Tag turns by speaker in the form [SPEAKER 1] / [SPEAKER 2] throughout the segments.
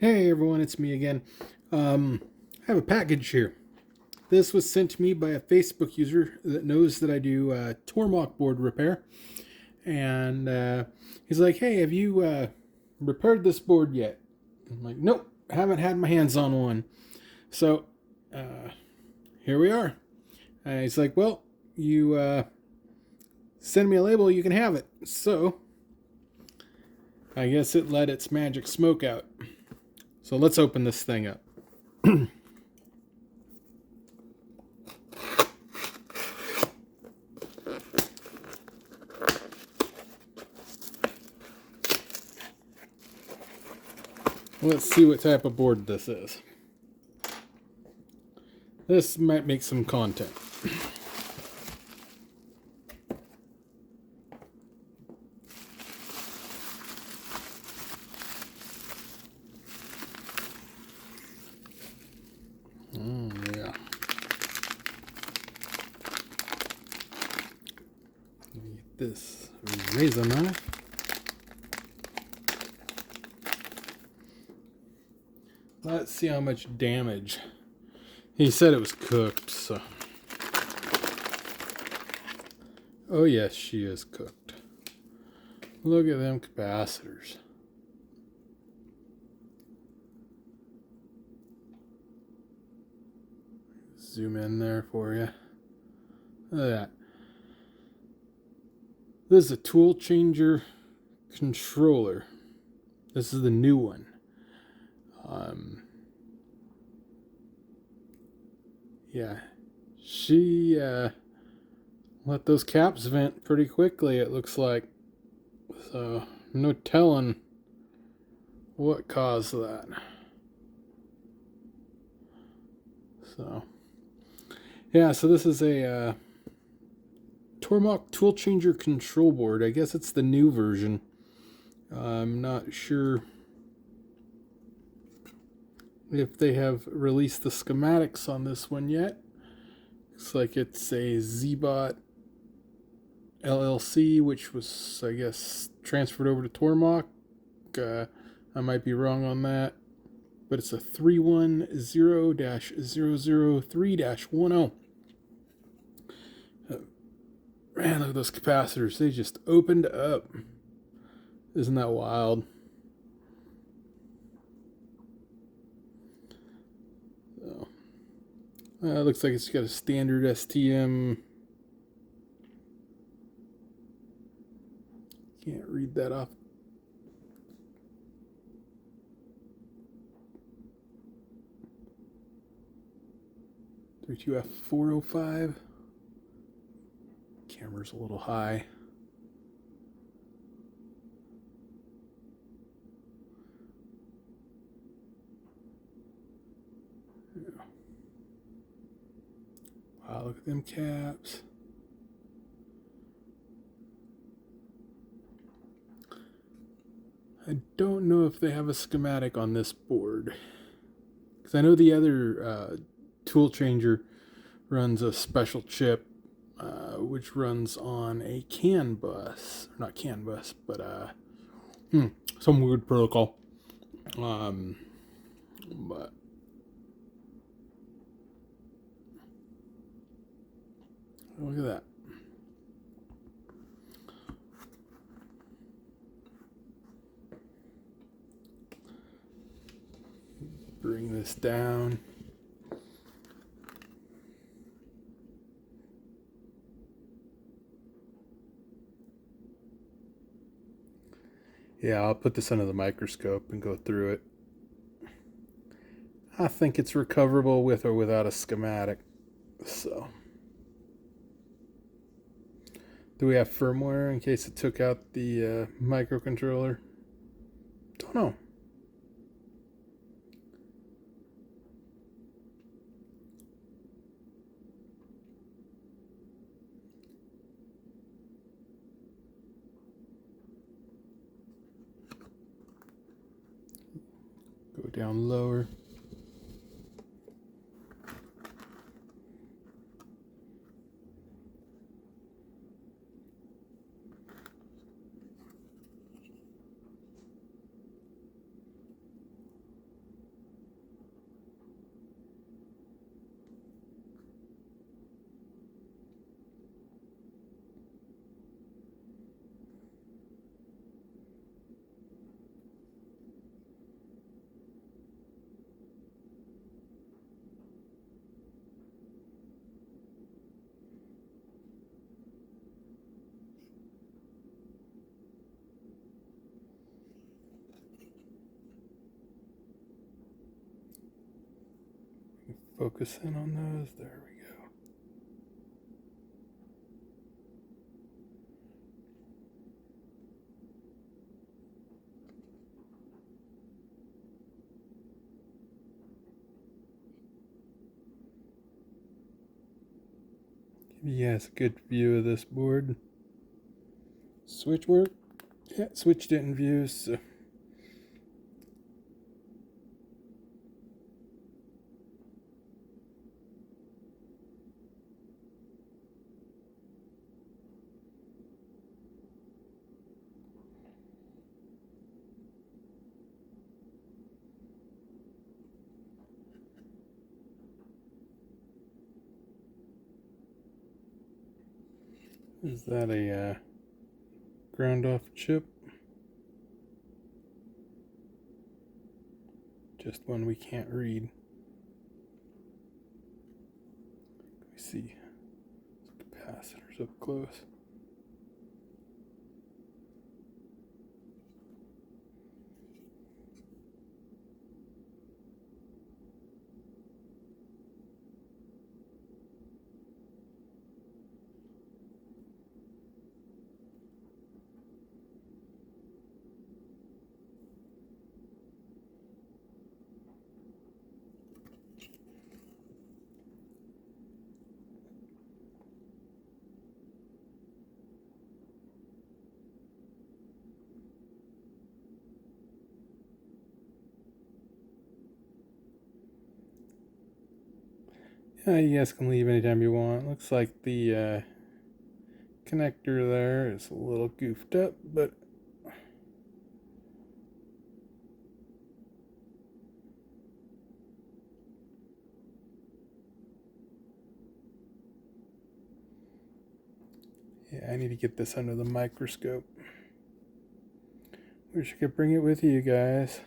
[SPEAKER 1] Hey everyone, it's me again. I have a package here. This was sent to me by a Facebook user that knows that I do Tormach board repair. And he's like, hey, have you repaired this board yet? I'm like, nope, haven't had my hands on one. So here we are. He's like, well, you send me a label, you can have it. So I guess it let its magic smoke out. So let's open this thing up. Let's see what type of board this is. This might make some content. Oh, yeah. Get this razor knife. Let's see how much damage. He said it was cooked, so. Oh yes, she is cooked. Look at them capacitors. Zoom in there for you. Look at that. This is a tool changer controller. This is the new one. Yeah, she let those caps vent pretty quickly, it looks like. So, no telling what caused that. So, yeah, so this is a Tormach tool changer control board. I guess it's the new version. I'm not sure if they have released the schematics on this one yet. Looks like it's a ZBot LLC, which was, I guess, transferred over to Tormach. I might be wrong on that, but it's a 310-003-10. Man, look at those capacitors. They just opened up. Isn't that wild? So, looks like it's got a standard STM. Can't read that off. F405. Camera's a little high. Yeah. Wow, look at them caps. I don't know if they have a schematic on this board, because I know the other tool changer runs a special chip, which runs on a CAN bus. Not CAN bus, but some weird protocol. But look at that. Bring this down. Yeah, I'll put this under the microscope and go through it. I think it's recoverable with or without a schematic. So, do we have firmware in case it took out the microcontroller? Don't know. Go down lower. Focus in on those. There we go. Give you guys a good view of this board. Switch work? Yeah, switch didn't view, so. Is that a ground off chip? Just one we can't read. Let me see. Capacitors up close. You guys can leave anytime you want. Looks like the connector there is a little goofed up, but yeah, I need to get this under the microscope. Wish I could bring it with you guys,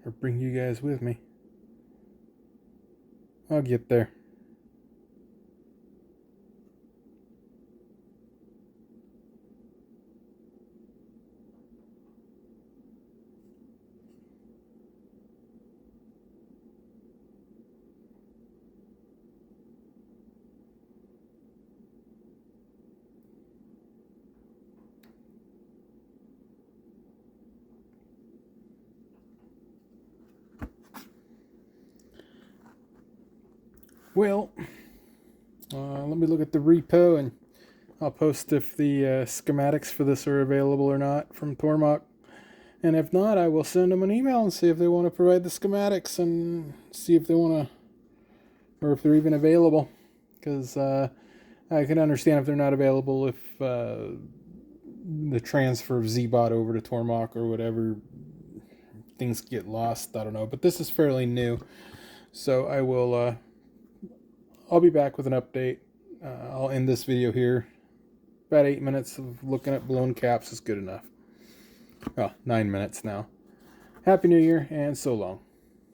[SPEAKER 1] or bring you guys with me. I'll get there. Well, let me look at the repo and I'll post if the schematics for this are available or not from Tormach. And if not, I will send them an email and see if they want to provide the schematics and see if they want to, or if they're even available. Because I can understand if they're not available if the transfer of ZBot over to Tormach or whatever, things get lost. I don't know. But this is fairly new. So I will... I'll be back with an update. I'll end this video here. About 8 minutes of looking at blown caps is good enough. Well, 9 minutes now. Happy New Year and so long.